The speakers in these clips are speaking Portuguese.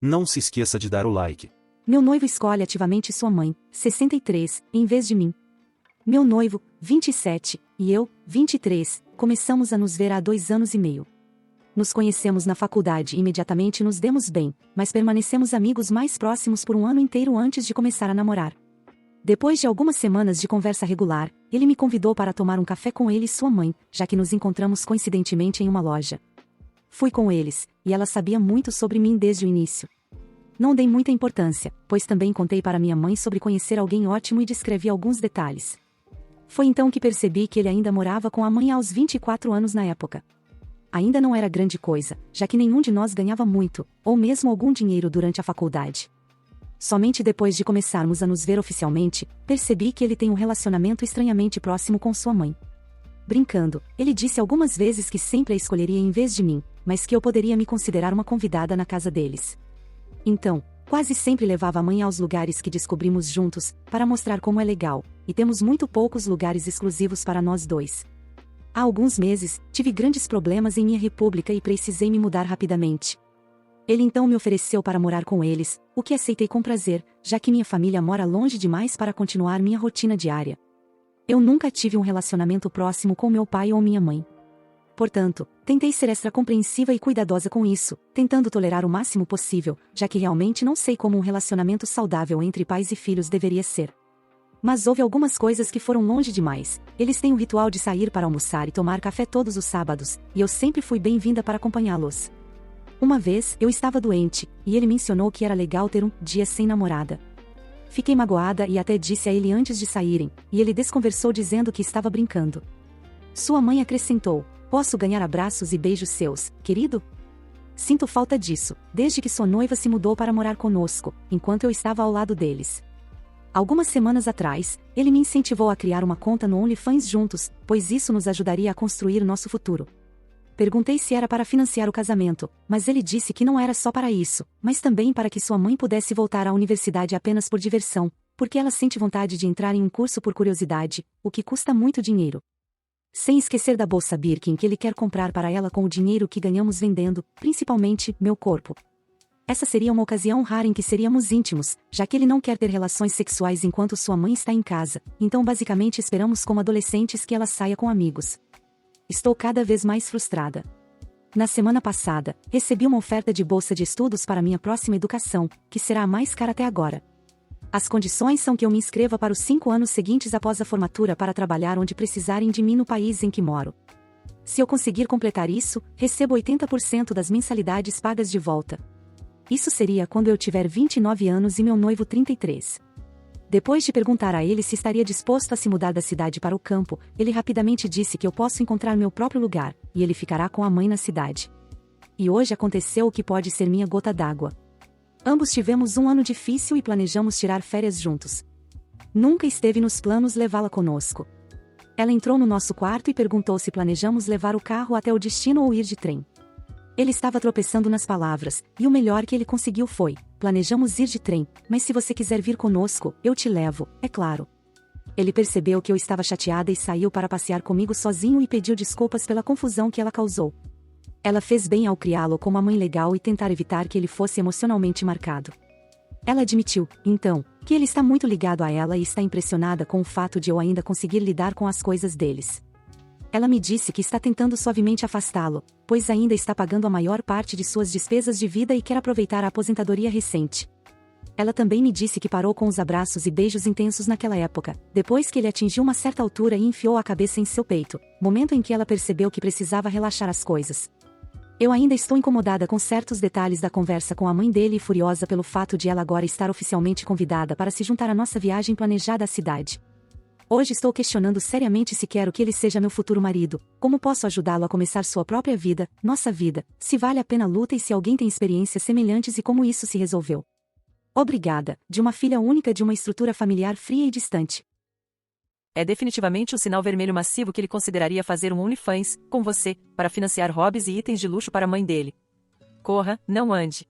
Não se esqueça de dar o like. Meu noivo escolhe ativamente sua mãe, 63, em vez de mim. Meu noivo, 27, e eu, 23, começamos a nos ver há 2 anos e meio. Nos conhecemos na faculdade e imediatamente nos demos bem, mas permanecemos amigos mais próximos por 1 ano inteiro antes de começar a namorar. Depois de algumas semanas de conversa regular, ele me convidou para tomar um café com ele e sua mãe, já que nos encontramos coincidentemente em uma loja. Fui com eles, e ela sabia muito sobre mim desde o início. Não dei muita importância, pois também contei para minha mãe sobre conhecer alguém ótimo e descrevi alguns detalhes. Foi então que percebi que ele ainda morava com a mãe aos 24 anos na época. Ainda não era grande coisa, já que nenhum de nós ganhava muito, ou mesmo algum dinheiro durante a faculdade. Somente depois de começarmos a nos ver oficialmente, percebi que ele tem um relacionamento estranhamente próximo com sua mãe. Brincando, ele disse algumas vezes que sempre a escolheria em vez de mim, mas que eu poderia me considerar uma convidada na casa deles. Então, quase sempre levava a mãe aos lugares que descobrimos juntos, para mostrar como é legal, e temos muito poucos lugares exclusivos para nós dois. Há alguns meses, tive grandes problemas em minha república e precisei me mudar rapidamente. Ele então me ofereceu para morar com eles, o que aceitei com prazer, já que minha família mora longe demais para continuar minha rotina diária. Eu nunca tive um relacionamento próximo com meu pai ou minha mãe. Portanto, tentei ser extra compreensiva e cuidadosa com isso, tentando tolerar o máximo possível, já que realmente não sei como um relacionamento saudável entre pais e filhos deveria ser. Mas houve algumas coisas que foram longe demais. Eles têm o ritual de sair para almoçar e tomar café todos os sábados, e eu sempre fui bem-vinda para acompanhá-los. Uma vez, eu estava doente, e ele mencionou que era legal ter um dia sem namorada. Fiquei magoada e até disse a ele antes de saírem, e ele desconversou dizendo que estava brincando. Sua mãe acrescentou: "Posso ganhar abraços e beijos seus, querido?" Sinto falta disso, desde que sua noiva se mudou para morar conosco, enquanto eu estava ao lado deles. Algumas semanas atrás, ele me incentivou a criar uma conta no OnlyFans juntos, pois isso nos ajudaria a construir nosso futuro. Perguntei se era para financiar o casamento, mas ele disse que não era só para isso, mas também para que sua mãe pudesse voltar à universidade apenas por diversão, porque ela sente vontade de entrar em um curso por curiosidade, o que custa muito dinheiro. Sem esquecer da bolsa Birkin que ele quer comprar para ela com o dinheiro que ganhamos vendendo, principalmente, meu corpo. Essa seria uma ocasião rara em que seríamos íntimos, já que ele não quer ter relações sexuais enquanto sua mãe está em casa, então basicamente esperamos como adolescentes que ela saia com amigos. Estou cada vez mais frustrada. Na semana passada, recebi uma oferta de bolsa de estudos para minha próxima educação, que será a mais cara até agora. As condições são que eu me inscreva para os 5 anos seguintes após a formatura para trabalhar onde precisarem de mim no país em que moro. Se eu conseguir completar isso, recebo 80% das mensalidades pagas de volta. Isso seria quando eu tiver 29 anos e meu noivo 33. Depois de perguntar a ele se estaria disposto a se mudar da cidade para o campo, ele rapidamente disse que eu posso encontrar meu próprio lugar, e ele ficará com a mãe na cidade. E hoje aconteceu o que pode ser minha gota d'água. Ambos tivemos 1 ano difícil e planejamos tirar férias juntos. Nunca esteve nos planos levá-la conosco. Ela entrou no nosso quarto e perguntou se planejamos levar o carro até o destino ou ir de trem. Ele estava tropeçando nas palavras, e o melhor que ele conseguiu foi: "Planejamos ir de trem, mas se você quiser vir conosco, eu te levo, é claro." Ele percebeu que eu estava chateada e saiu para passear comigo sozinho e pediu desculpas pela confusão que ela causou. Ela fez bem ao criá-lo como uma mãe legal e tentar evitar que ele fosse emocionalmente marcado. Ela admitiu, então, que ele está muito ligado a ela e está impressionada com o fato de eu ainda conseguir lidar com as coisas deles. Ela me disse que está tentando suavemente afastá-lo, pois ainda está pagando a maior parte de suas despesas de vida e quer aproveitar a aposentadoria recente. Ela também me disse que parou com os abraços e beijos intensos naquela época, depois que ele atingiu uma certa altura e enfiou a cabeça em seu peito, momento em que ela percebeu que precisava relaxar as coisas. Eu ainda estou incomodada com certos detalhes da conversa com a mãe dele e furiosa pelo fato de ela agora estar oficialmente convidada para se juntar à nossa viagem planejada à cidade. Hoje estou questionando seriamente se quero que ele seja meu futuro marido, como posso ajudá-lo a começar sua própria vida, nossa vida, se vale a pena a luta e se alguém tem experiências semelhantes e como isso se resolveu. Obrigada, de uma filha única de uma estrutura familiar fria e distante. É definitivamente um sinal vermelho massivo que ele consideraria fazer um OnlyFans, com você, para financiar hobbies e itens de luxo para a mãe dele. Corra, não ande.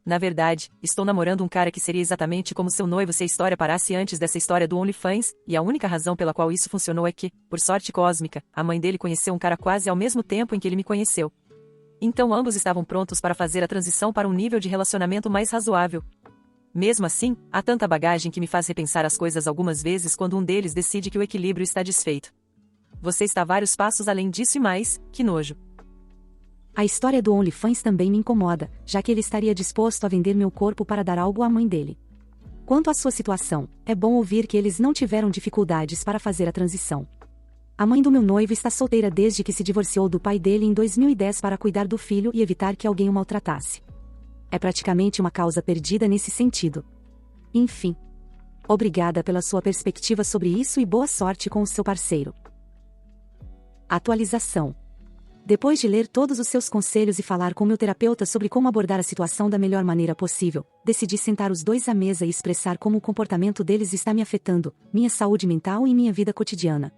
Na verdade, estou namorando um cara que seria exatamente como seu noivo se a história parasse antes dessa história do OnlyFans, e a única razão pela qual isso funcionou é que, por sorte cósmica, a mãe dele conheceu um cara quase ao mesmo tempo em que ele me conheceu. Então ambos estavam prontos para fazer a transição para um nível de relacionamento mais razoável. Mesmo assim, há tanta bagagem que me faz repensar as coisas algumas vezes quando um deles decide que o equilíbrio está desfeito. Você está vários passos além disso e mais, que nojo. A história do OnlyFans também me incomoda, já que ele estaria disposto a vender meu corpo para dar algo à mãe dele. Quanto à sua situação, é bom ouvir que eles não tiveram dificuldades para fazer a transição. A mãe do meu noivo está solteira desde que se divorciou do pai dele em 2010 para cuidar do filho e evitar que alguém o maltratasse. É praticamente uma causa perdida nesse sentido. Enfim. Obrigada pela sua perspectiva sobre isso e boa sorte com o seu parceiro. Atualização. Depois de ler todos os seus conselhos e falar com meu terapeuta sobre como abordar a situação da melhor maneira possível, decidi sentar os dois à mesa e expressar como o comportamento deles está me afetando, minha saúde mental e minha vida cotidiana.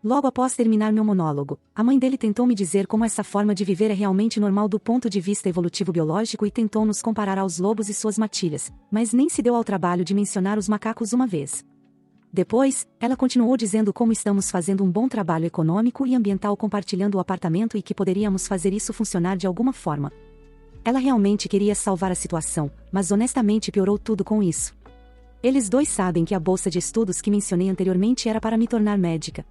Logo após terminar meu monólogo, a mãe dele tentou me dizer como essa forma de viver é realmente normal do ponto de vista evolutivo biológico e tentou nos comparar aos lobos e suas matilhas, mas nem se deu ao trabalho de mencionar os macacos uma vez. Depois, ela continuou dizendo como estamos fazendo um bom trabalho econômico e ambiental compartilhando o apartamento e que poderíamos fazer isso funcionar de alguma forma. Ela realmente queria salvar a situação, mas honestamente piorou tudo com isso. Eles dois sabem que a bolsa de estudos que mencionei anteriormente era para me tornar médica.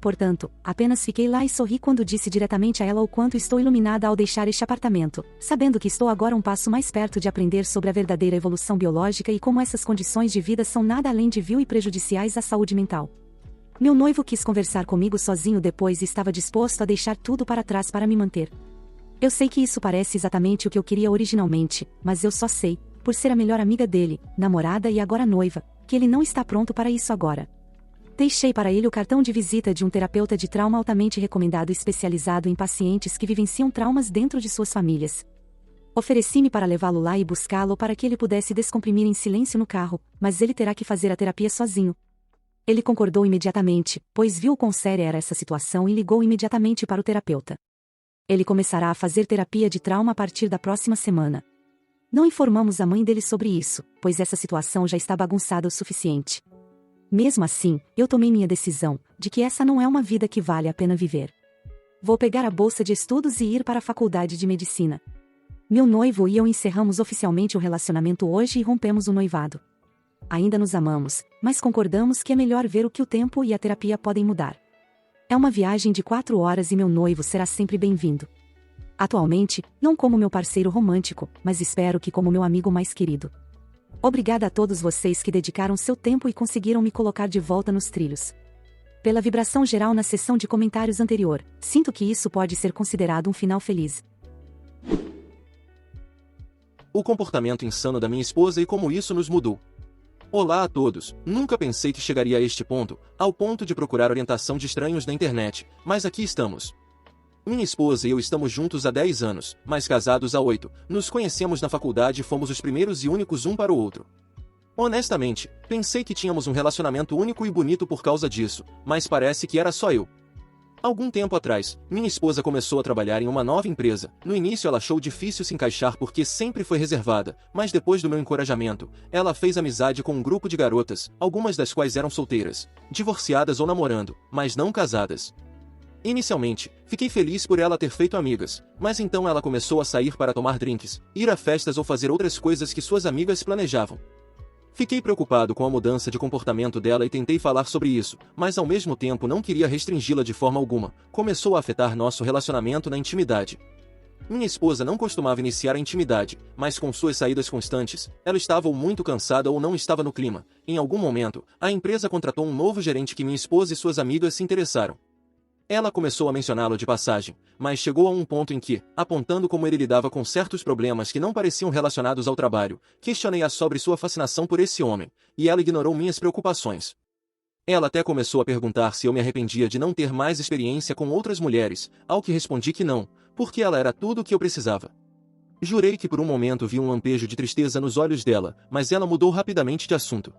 Portanto, apenas fiquei lá e sorri quando disse diretamente a ela o quanto estou iluminada ao deixar este apartamento, sabendo que estou agora um passo mais perto de aprender sobre a verdadeira evolução biológica e como essas condições de vida são nada além de vil e prejudiciais à saúde mental. Meu noivo quis conversar comigo sozinho depois e estava disposto a deixar tudo para trás para me manter. Eu sei que isso parece exatamente o que eu queria originalmente, mas eu só sei, por ser a melhor amiga dele, namorada e agora noiva, que ele não está pronto para isso agora. Deixei para ele o cartão de visita de um terapeuta de trauma altamente recomendado especializado em pacientes que vivenciam traumas dentro de suas famílias. Ofereci-me para levá-lo lá e buscá-lo para que ele pudesse descomprimir em silêncio no carro, mas ele terá que fazer a terapia sozinho. Ele concordou imediatamente, pois viu quão séria era essa situação e ligou imediatamente para o terapeuta. Ele começará a fazer terapia de trauma a partir da próxima semana. Não informamos a mãe dele sobre isso, pois essa situação já está bagunçada o suficiente. Mesmo assim, eu tomei minha decisão, de que essa não é uma vida que vale a pena viver. Vou pegar a bolsa de estudos e ir para a faculdade de medicina. Meu noivo e eu encerramos oficialmente o relacionamento hoje e rompemos o noivado. Ainda nos amamos, mas concordamos que é melhor ver o que o tempo e a terapia podem mudar. É uma viagem de 4 horas e meu noivo será sempre bem-vindo. Atualmente, não como meu parceiro romântico, mas espero que como meu amigo mais querido. Obrigada a todos vocês que dedicaram seu tempo e conseguiram me colocar de volta nos trilhos. Pela vibração geral na sessão de comentários anterior, sinto que isso pode ser considerado um final feliz. O comportamento insano da minha esposa e como isso nos mudou. Olá a todos, nunca pensei que chegaria a este ponto, ao ponto de procurar orientação de estranhos na internet, mas aqui estamos. Minha esposa e eu estamos juntos há 10 anos, mas casados há 8, nos conhecemos na faculdade e fomos os primeiros e únicos um para o outro. Honestamente, pensei que tínhamos um relacionamento único e bonito por causa disso, mas parece que era só eu. Algum tempo atrás, minha esposa começou a trabalhar em uma nova empresa. No início ela achou difícil se encaixar porque sempre foi reservada, mas depois do meu encorajamento, ela fez amizade com um grupo de garotas, algumas das quais eram solteiras, divorciadas ou namorando, mas não casadas. Inicialmente, fiquei feliz por ela ter feito amigas, mas então ela começou a sair para tomar drinks, ir a festas ou fazer outras coisas que suas amigas planejavam. Fiquei preocupado com a mudança de comportamento dela e tentei falar sobre isso, mas ao mesmo tempo não queria restringi-la de forma alguma. Começou a afetar nosso relacionamento na intimidade. Minha esposa não costumava iniciar a intimidade, mas com suas saídas constantes, ela estava ou muito cansada ou não estava no clima. Em algum momento, a empresa contratou um novo gerente que minha esposa e suas amigas se interessaram. Ela começou a mencioná-lo de passagem, mas chegou a um ponto em que, apontando como ele lidava com certos problemas que não pareciam relacionados ao trabalho, questionei-a sobre sua fascinação por esse homem, e ela ignorou minhas preocupações. Ela até começou a perguntar se eu me arrependia de não ter mais experiência com outras mulheres, ao que respondi que não, porque ela era tudo o que eu precisava. Jurei que por um momento vi um lampejo de tristeza nos olhos dela, mas ela mudou rapidamente de assunto.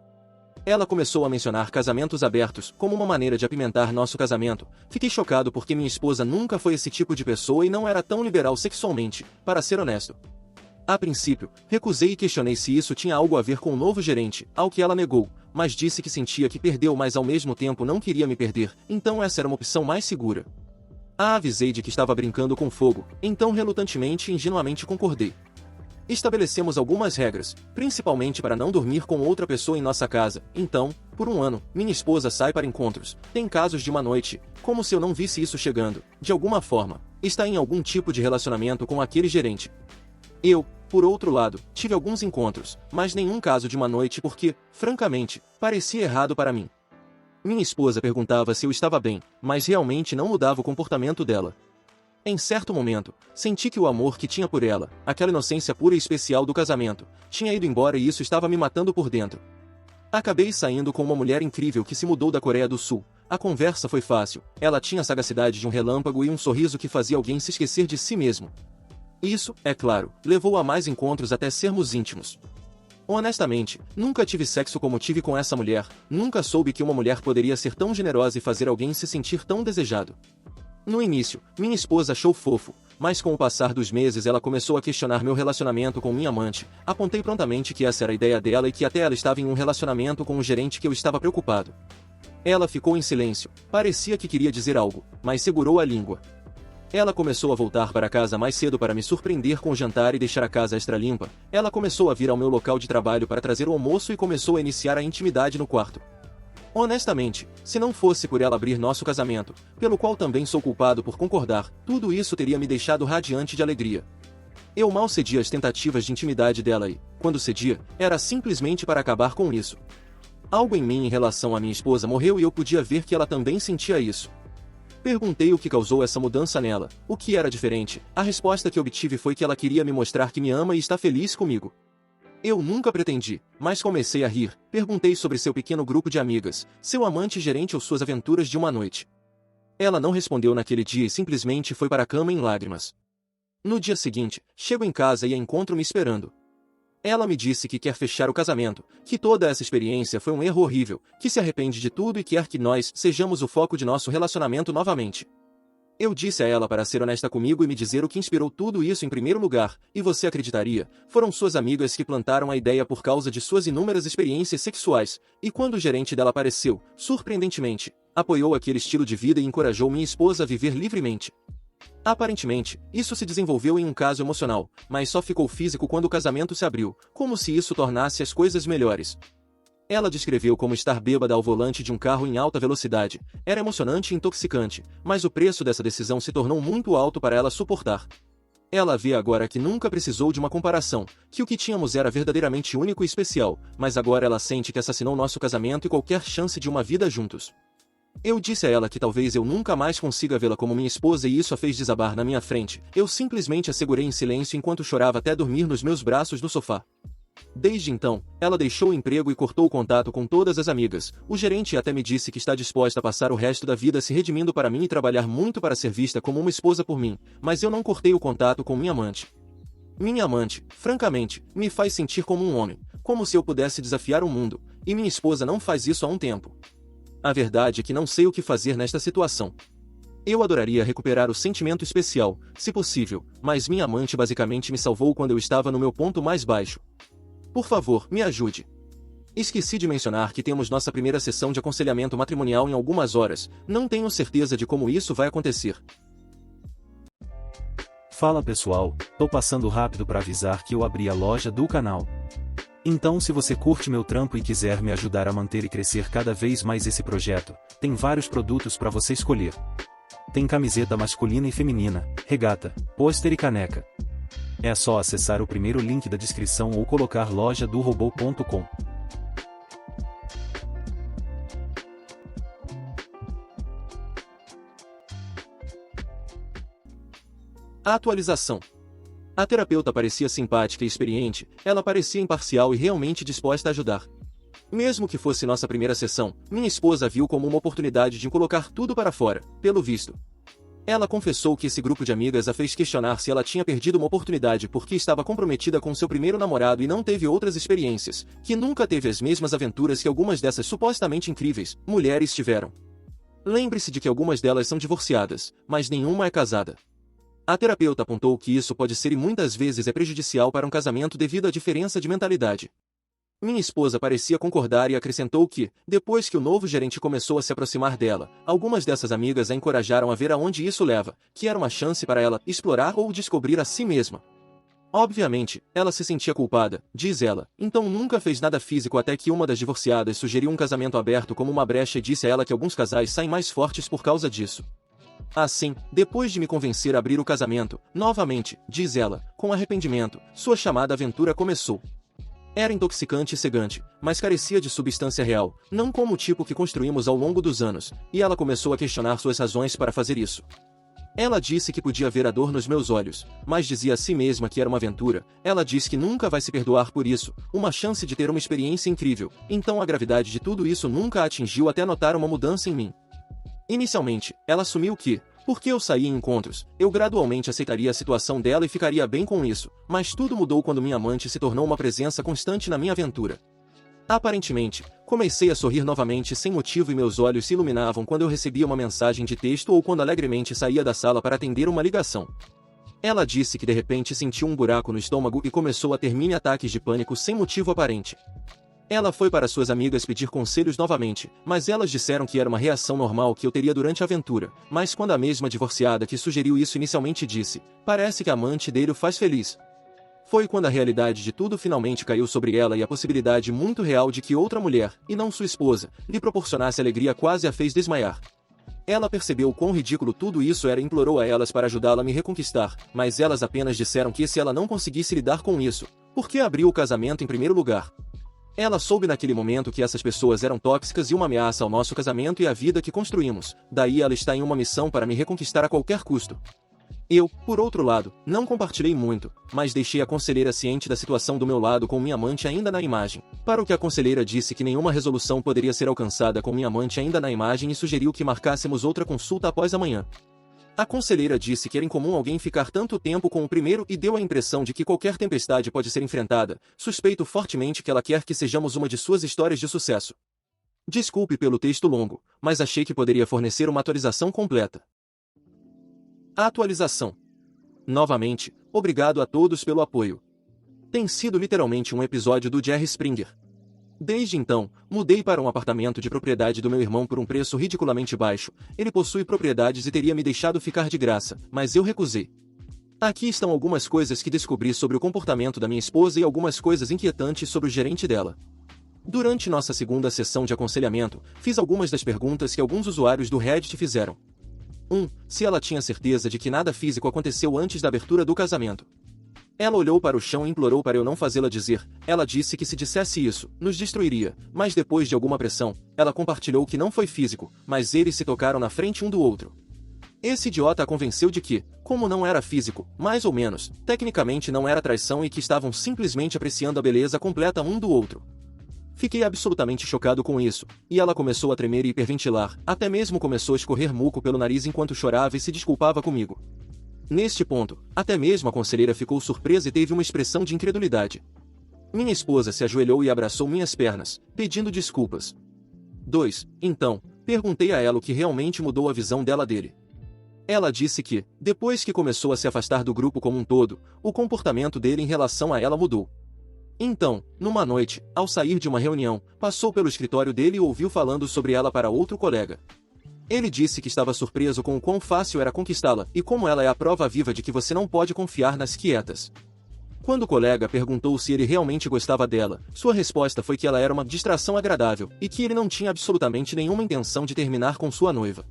Ela começou a mencionar casamentos abertos como uma maneira de apimentar nosso casamento. Fiquei chocado porque minha esposa nunca foi esse tipo de pessoa e não era tão liberal sexualmente, para ser honesto. A princípio, recusei e questionei se isso tinha algo a ver com o novo gerente, ao que ela negou, mas disse que sentia que perdeu mas ao mesmo tempo não queria me perder, então essa era uma opção mais segura. A avisei de que estava brincando com fogo, então relutantemente e ingenuamente concordei. Estabelecemos algumas regras, principalmente para não dormir com outra pessoa em nossa casa. Então, por um ano, minha esposa sai para encontros, tem casos de uma noite, como se eu não visse isso chegando. De alguma forma, está em algum tipo de relacionamento com aquele gerente. Eu, por outro lado, tive alguns encontros, mas nenhum caso de uma noite porque, francamente, parecia errado para mim. Minha esposa perguntava se eu estava bem, mas realmente não mudava o comportamento dela. Em certo momento, senti que o amor que tinha por ela, aquela inocência pura e especial do casamento, tinha ido embora e isso estava me matando por dentro. Acabei saindo com uma mulher incrível que se mudou da Coreia do Sul. A conversa foi fácil, ela tinha a sagacidade de um relâmpago e um sorriso que fazia alguém se esquecer de si mesmo. Isso, é claro, levou a mais encontros até sermos íntimos. Honestamente, nunca tive sexo como tive com essa mulher, nunca soube que uma mulher poderia ser tão generosa e fazer alguém se sentir tão desejado. No início, minha esposa achou fofo, mas com o passar dos meses ela começou a questionar meu relacionamento com minha amante. Apontei prontamente que essa era a ideia dela e que até ela estava em um relacionamento com o gerente que eu estava preocupado. Ela ficou em silêncio, parecia que queria dizer algo, mas segurou a língua. Ela começou a voltar para casa mais cedo para me surpreender com o jantar e deixar a casa extra limpa. Ela começou a vir ao meu local de trabalho para trazer o almoço e começou a iniciar a intimidade no quarto. Honestamente, se não fosse por ela abrir nosso casamento, pelo qual também sou culpado por concordar, tudo isso teria me deixado radiante de alegria. Eu mal cedia às tentativas de intimidade dela e, quando cedia, era simplesmente para acabar com isso. Algo em mim em relação à minha esposa morreu e eu podia ver que ela também sentia isso. Perguntei o que causou essa mudança nela, o que era diferente. A resposta que obtive foi que ela queria me mostrar que me ama e está feliz comigo. Eu nunca pretendi, mas comecei a rir. Perguntei sobre seu pequeno grupo de amigas, seu amante gerente ou suas aventuras de uma noite. Ela não respondeu naquele dia e simplesmente foi para a cama em lágrimas. No dia seguinte, chego em casa e a encontro me esperando. Ela me disse que quer fechar o casamento, que toda essa experiência foi um erro horrível, que se arrepende de tudo e quer que nós sejamos o foco de nosso relacionamento novamente. Eu disse a ela para ser honesta comigo e me dizer o que inspirou tudo isso em primeiro lugar, e você acreditaria, foram suas amigas que plantaram a ideia por causa de suas inúmeras experiências sexuais, e quando o gerente dela apareceu, surpreendentemente, apoiou aquele estilo de vida e encorajou minha esposa a viver livremente. Aparentemente, isso se desenvolveu em um caso emocional, mas só ficou físico quando o casamento se abriu, como se isso tornasse as coisas melhores. Ela descreveu como estar bêbada ao volante de um carro em alta velocidade. Era emocionante e intoxicante, mas o preço dessa decisão se tornou muito alto para ela suportar. Ela vê agora que nunca precisou de uma comparação, que o que tínhamos era verdadeiramente único e especial, mas agora ela sente que assassinou nosso casamento e qualquer chance de uma vida juntos. Eu disse a ela que talvez eu nunca mais consiga vê-la como minha esposa e isso a fez desabar na minha frente. Eu simplesmente a segurei em silêncio enquanto chorava até dormir nos meus braços no sofá. Desde então, ela deixou o emprego e cortou o contato com todas as amigas. O gerente até me disse que está disposta a passar o resto da vida se redimindo para mim e trabalhar muito para ser vista como uma esposa por mim, mas eu não cortei o contato com minha amante. Minha amante, francamente, me faz sentir como um homem, como se eu pudesse desafiar o mundo, e minha esposa não faz isso há um tempo. A verdade é que não sei o que fazer nesta situação. Eu adoraria recuperar o sentimento especial, se possível, mas minha amante basicamente me salvou quando eu estava no meu ponto mais baixo. Por favor, me ajude. Esqueci de mencionar que temos nossa primeira sessão de aconselhamento matrimonial em algumas horas. Não tenho certeza de como isso vai acontecer. Fala pessoal, tô passando rápido para avisar que eu abri a loja do canal. Então se você curte meu trampo e quiser me ajudar a manter e crescer cada vez mais esse projeto, tem vários produtos para você escolher. Tem camiseta masculina e feminina, regata, pôster e caneca. É só acessar o primeiro link da descrição ou colocar lojadorobô.com. A atualização. A terapeuta parecia simpática e experiente, ela parecia imparcial e realmente disposta a ajudar. Mesmo que fosse nossa primeira sessão, minha esposa viu como uma oportunidade de colocar tudo para fora, pelo visto. Ela confessou que esse grupo de amigas a fez questionar se ela tinha perdido uma oportunidade porque estava comprometida com seu primeiro namorado e não teve outras experiências, que nunca teve as mesmas aventuras que algumas dessas supostamente incríveis mulheres tiveram. Lembre-se de que algumas delas são divorciadas, mas nenhuma é casada. A terapeuta apontou que isso pode ser e muitas vezes é prejudicial para um casamento devido à diferença de mentalidade. Minha esposa parecia concordar e acrescentou que, depois que o novo gerente começou a se aproximar dela, algumas dessas amigas a encorajaram a ver aonde isso leva, que era uma chance para ela explorar ou descobrir a si mesma. Obviamente, ela se sentia culpada, diz ela, então nunca fez nada físico até que uma das divorciadas sugeriu um casamento aberto como uma brecha e disse a ela que alguns casais saem mais fortes por causa disso. Assim, depois de me convencer a abrir o casamento, novamente, diz ela, com arrependimento, sua chamada aventura começou. Era intoxicante e cegante, mas carecia de substância real, não como o tipo que construímos ao longo dos anos, e ela começou a questionar suas razões para fazer isso. Ela disse que podia ver a dor nos meus olhos, mas dizia a si mesma que era uma aventura. Ela disse que nunca vai se perdoar por isso, uma chance de ter uma experiência incrível, então a gravidade de tudo isso nunca a atingiu até notar uma mudança em mim. Inicialmente, ela assumiu que, porque eu saía em encontros, eu gradualmente aceitaria a situação dela e ficaria bem com isso, mas tudo mudou quando minha amante se tornou uma presença constante na minha aventura. Aparentemente, comecei a sorrir novamente sem motivo e meus olhos se iluminavam quando eu recebia uma mensagem de texto ou quando alegremente saía da sala para atender uma ligação. Ela disse que de repente sentiu um buraco no estômago e começou a ter mini ataques de pânico sem motivo aparente. Ela foi para suas amigas pedir conselhos novamente, mas elas disseram que era uma reação normal que eu teria durante a aventura, mas quando a mesma divorciada que sugeriu isso inicialmente disse, parece que a amante dele o faz feliz. Foi quando a realidade de tudo finalmente caiu sobre ela e a possibilidade muito real de que outra mulher, e não sua esposa, lhe proporcionasse alegria quase a fez desmaiar. Ela percebeu quão ridículo tudo isso era e implorou a elas para ajudá-la a me reconquistar, mas elas apenas disseram que se ela não conseguisse lidar com isso, por que abriu o casamento em primeiro lugar? Ela soube naquele momento que essas pessoas eram tóxicas e uma ameaça ao nosso casamento e à vida que construímos, daí ela está em uma missão para me reconquistar a qualquer custo. Eu, por outro lado, não compartilhei muito, mas deixei a conselheira ciente da situação do meu lado com minha amante ainda na imagem, para o que a conselheira disse que nenhuma resolução poderia ser alcançada com minha amante ainda na imagem e sugeriu que marcássemos outra consulta após amanhã. A conselheira disse que era incomum alguém ficar tanto tempo com o primeiro e deu a impressão de que qualquer tempestade pode ser enfrentada. Suspeito fortemente que ela quer que sejamos uma de suas histórias de sucesso. Desculpe pelo texto longo, mas achei que poderia fornecer uma atualização completa. A atualização. Novamente, obrigado a todos pelo apoio. Tem sido literalmente um episódio do Jerry Springer. Desde então, mudei para um apartamento de propriedade do meu irmão por um preço ridiculamente baixo. Ele possui propriedades e teria me deixado ficar de graça, mas eu recusei. Aqui estão algumas coisas que descobri sobre o comportamento da minha esposa e algumas coisas inquietantes sobre o gerente dela. Durante nossa segunda sessão de aconselhamento, fiz algumas das perguntas que alguns usuários do Reddit fizeram. 1. Se ela tinha certeza de que nada físico aconteceu antes da abertura do casamento. Ela olhou para o chão e implorou para eu não fazê-la dizer. Ela disse que se dissesse isso, nos destruiria, mas depois de alguma pressão, ela compartilhou que não foi físico, mas eles se tocaram na frente um do outro. Esse idiota a convenceu de que, como não era físico, mais ou menos, tecnicamente não era traição e que estavam simplesmente apreciando a beleza completa um do outro. Fiquei absolutamente chocado com isso, e ela começou a tremer e hiperventilar, até mesmo começou a escorrer muco pelo nariz enquanto chorava e se desculpava comigo. Neste ponto, até mesmo a conselheira ficou surpresa e teve uma expressão de incredulidade. Minha esposa se ajoelhou e abraçou minhas pernas, pedindo desculpas. 2. Então, perguntei a ela o que realmente mudou a visão dela dele. Ela disse que, depois que começou a se afastar do grupo como um todo, o comportamento dele em relação a ela mudou. Então, numa noite, ao sair de uma reunião, passou pelo escritório dele e ouviu falando sobre ela para outro colega. Ele disse que estava surpreso com o quão fácil era conquistá-la e como ela é a prova viva de que você não pode confiar nas quietas. Quando o colega perguntou se ele realmente gostava dela, sua resposta foi que ela era uma distração agradável e que ele não tinha absolutamente nenhuma intenção de terminar com sua noiva.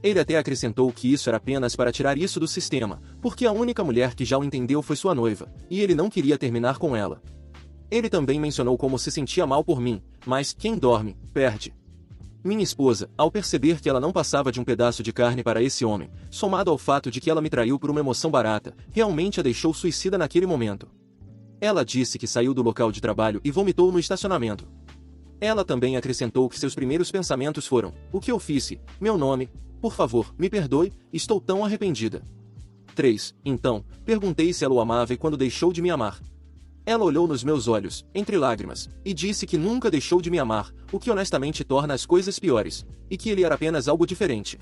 Ele até acrescentou que isso era apenas para tirar isso do sistema, porque a única mulher que já o entendeu foi sua noiva, e ele não queria terminar com ela. Ele também mencionou como se sentia mal por mim, mas quem dorme, perde. Minha esposa, ao perceber que ela não passava de um pedaço de carne para esse homem, somado ao fato de que ela me traiu por uma emoção barata, realmente a deixou suicida naquele momento. Ela disse que saiu do local de trabalho e vomitou no estacionamento. Ela também acrescentou que seus primeiros pensamentos foram: o que eu fiz? Meu nome? Por favor, me perdoe, estou tão arrependida. 3. Então, perguntei se ela o amava e quando deixou de me amar. Ela olhou nos meus olhos, entre lágrimas, e disse que nunca deixou de me amar, o que honestamente torna as coisas piores, e que ele era apenas algo diferente.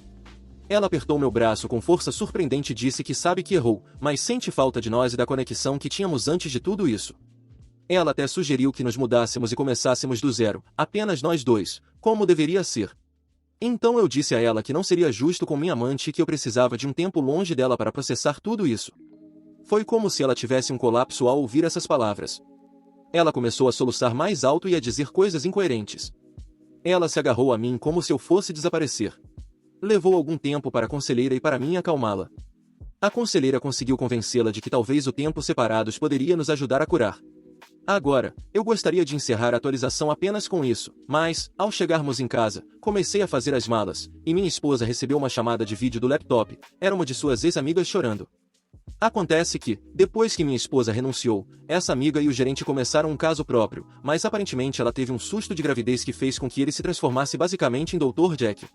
Ela apertou meu braço com força surpreendente e disse que sabe que errou, mas sente falta de nós e da conexão que tínhamos antes de tudo isso. Ela até sugeriu que nos mudássemos e começássemos do zero, apenas nós dois, como deveria ser. Então eu disse a ela que não seria justo com minha amante e que eu precisava de um tempo longe dela para processar tudo isso. Foi como se ela tivesse um colapso ao ouvir essas palavras. Ela começou a soluçar mais alto e a dizer coisas incoerentes. Ela se agarrou a mim como se eu fosse desaparecer. Levou algum tempo para a conselheira e para mim acalmá-la. A conselheira conseguiu convencê-la de que talvez o tempo separados poderia nos ajudar a curar. Agora, eu gostaria de encerrar a atualização apenas com isso, mas, ao chegarmos em casa, comecei a fazer as malas, e minha esposa recebeu uma chamada de vídeo do laptop, era uma de suas ex-amigas chorando. Acontece que, depois que minha esposa renunciou, essa amiga e o gerente começaram um caso próprio, mas aparentemente ela teve um susto de gravidez que fez com que ele se transformasse basicamente em Dr. Jack.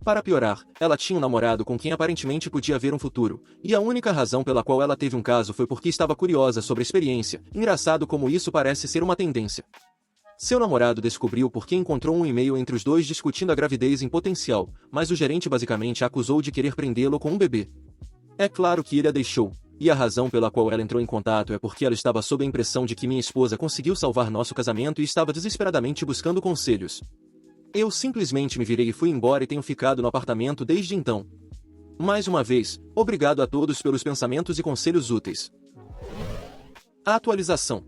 Para piorar, ela tinha um namorado com quem aparentemente podia haver um futuro, e a única razão pela qual ela teve um caso foi porque estava curiosa sobre a experiência. Engraçado como isso parece ser uma tendência. Seu namorado descobriu porque encontrou um e-mail entre os dois discutindo a gravidez em potencial, mas o gerente basicamente a acusou de querer prendê-lo com um bebê. É claro que ele a deixou, e a razão pela qual ela entrou em contato é porque ela estava sob a impressão de que minha esposa conseguiu salvar nosso casamento e estava desesperadamente buscando conselhos. Eu simplesmente me virei e fui embora e tenho ficado no apartamento desde então. Mais uma vez, obrigado a todos pelos pensamentos e conselhos úteis. A atualização.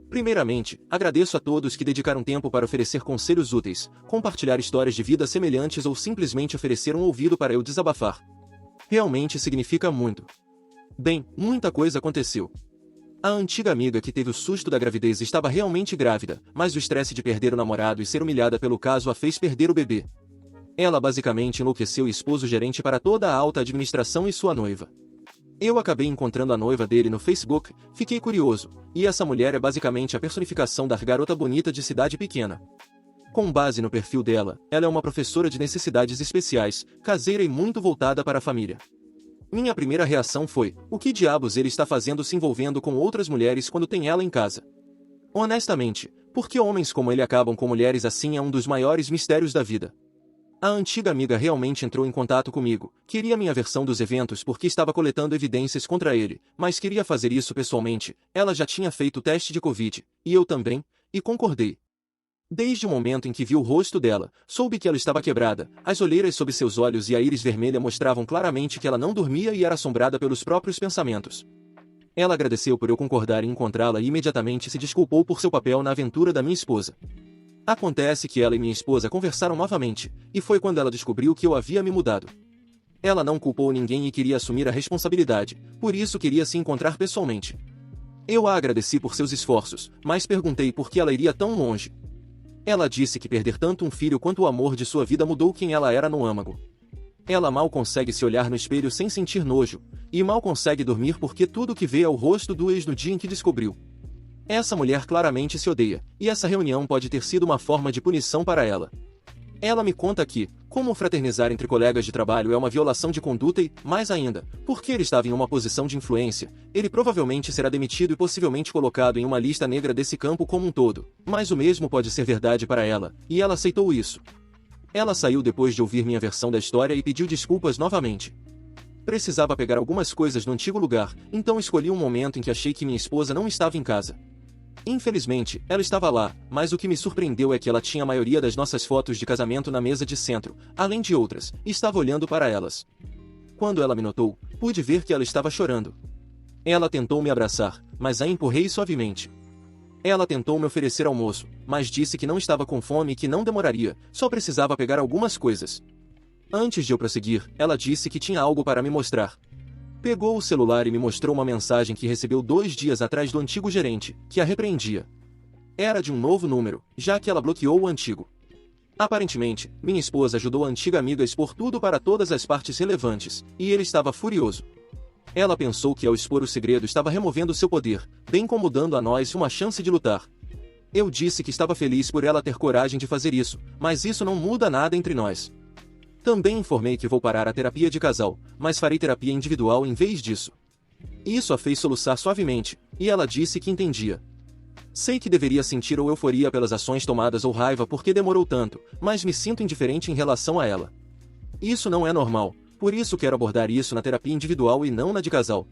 Primeiramente, agradeço a todos que dedicaram tempo para oferecer conselhos úteis, compartilhar histórias de vida semelhantes ou simplesmente oferecer um ouvido para eu desabafar. Realmente significa muito. Bem, muita coisa aconteceu. A antiga amiga que teve o susto da gravidez estava realmente grávida, mas o estresse de perder o namorado e ser humilhada pelo caso a fez perder o bebê. Ela basicamente enlouqueceu e expôs o gerente para toda a alta administração e sua noiva. Eu acabei encontrando a noiva dele no Facebook, fiquei curioso, e essa mulher é basicamente a personificação da garota bonita de cidade pequena. Com base no perfil dela, ela é uma professora de necessidades especiais, caseira e muito voltada para a família. Minha primeira reação foi, o que diabos ele está fazendo se envolvendo com outras mulheres quando tem ela em casa? Honestamente, por que homens como ele acabam com mulheres assim é um dos maiores mistérios da vida. A antiga amiga realmente entrou em contato comigo, queria minha versão dos eventos porque estava coletando evidências contra ele, mas queria fazer isso pessoalmente, ela já tinha feito o teste de Covid, e eu também, e concordei. Desde o momento em que vi o rosto dela, soube que ela estava quebrada, as olheiras sob seus olhos e a íris vermelha mostravam claramente que ela não dormia e era assombrada pelos próprios pensamentos. Ela agradeceu por eu concordar em encontrá-la e imediatamente se desculpou por seu papel na aventura da minha esposa. Acontece que ela e minha esposa conversaram novamente, e foi quando ela descobriu que eu havia me mudado. Ela não culpou ninguém e queria assumir a responsabilidade, por isso queria se encontrar pessoalmente. Eu a agradeci por seus esforços, mas perguntei por que ela iria tão longe. Ela disse que perder tanto um filho quanto o amor de sua vida mudou quem ela era no âmago. Ela mal consegue se olhar no espelho sem sentir nojo, e mal consegue dormir porque tudo que vê é o rosto do ex no dia em que descobriu. Essa mulher claramente se odeia, e essa reunião pode ter sido uma forma de punição para ela. Ela me conta que, como fraternizar entre colegas de trabalho é uma violação de conduta e, mais ainda, porque ele estava em uma posição de influência, ele provavelmente será demitido e possivelmente colocado em uma lista negra desse campo como um todo. Mas o mesmo pode ser verdade para ela, e ela aceitou isso. Ela saiu depois de ouvir minha versão da história e pediu desculpas novamente. Precisava pegar algumas coisas no antigo lugar, então escolhi um momento em que achei que minha esposa não estava em casa. Infelizmente, ela estava lá, mas o que me surpreendeu é que ela tinha a maioria das nossas fotos de casamento na mesa de centro, além de outras, e estava olhando para elas. Quando ela me notou, pude ver que ela estava chorando. Ela tentou me abraçar, mas a empurrei suavemente. Ela tentou me oferecer almoço, mas disse que não estava com fome e que não demoraria, só precisava pegar algumas coisas. Antes de eu prosseguir, ela disse que tinha algo para me mostrar. Pegou o celular e me mostrou uma mensagem que recebeu 2 dias atrás do antigo gerente, que a repreendia. Era de um novo número, já que ela bloqueou o antigo. Aparentemente, minha esposa ajudou a antiga amiga a expor tudo para todas as partes relevantes, e ele estava furioso. Ela pensou que ao expor o segredo estava removendo seu poder, bem como dando a nós uma chance de lutar. Eu disse que estava feliz por ela ter coragem de fazer isso, mas isso não muda nada entre nós. Também informei que vou parar a terapia de casal, mas farei terapia individual em vez disso. Isso a fez soluçar suavemente, e ela disse que entendia. Sei que deveria sentir ou euforia pelas ações tomadas ou raiva porque demorou tanto, mas me sinto indiferente em relação a ela. Isso não é normal, por isso quero abordar isso na terapia individual e não na de casal.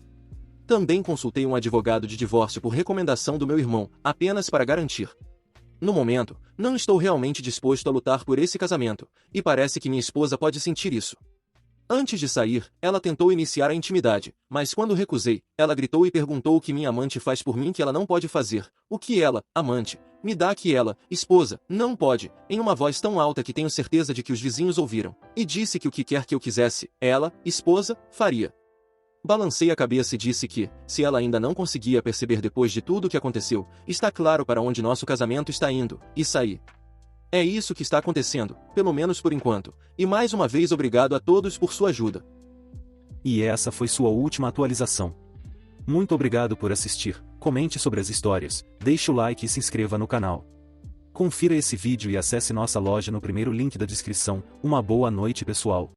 Também consultei um advogado de divórcio por recomendação do meu irmão, apenas para garantir. No momento, não estou realmente disposto a lutar por esse casamento, e parece que minha esposa pode sentir isso. Antes de sair, ela tentou iniciar a intimidade, mas quando recusei, ela gritou e perguntou o que minha amante faz por mim que ela não pode fazer, o que ela, amante, me dá que ela, esposa, não pode, em uma voz tão alta que tenho certeza de que os vizinhos ouviram, e disse que o que quer que eu quisesse, ela, esposa, faria. Balancei a cabeça e disse que, se ela ainda não conseguia perceber depois de tudo o que aconteceu, está claro para onde nosso casamento está indo, e saí. É isso que está acontecendo, pelo menos por enquanto, e mais uma vez obrigado a todos por sua ajuda. E essa foi sua última atualização. Muito obrigado por assistir, comente sobre as histórias, deixe o like e se inscreva no canal. Confira esse vídeo e acesse nossa loja no primeiro link da descrição. Uma boa noite, pessoal.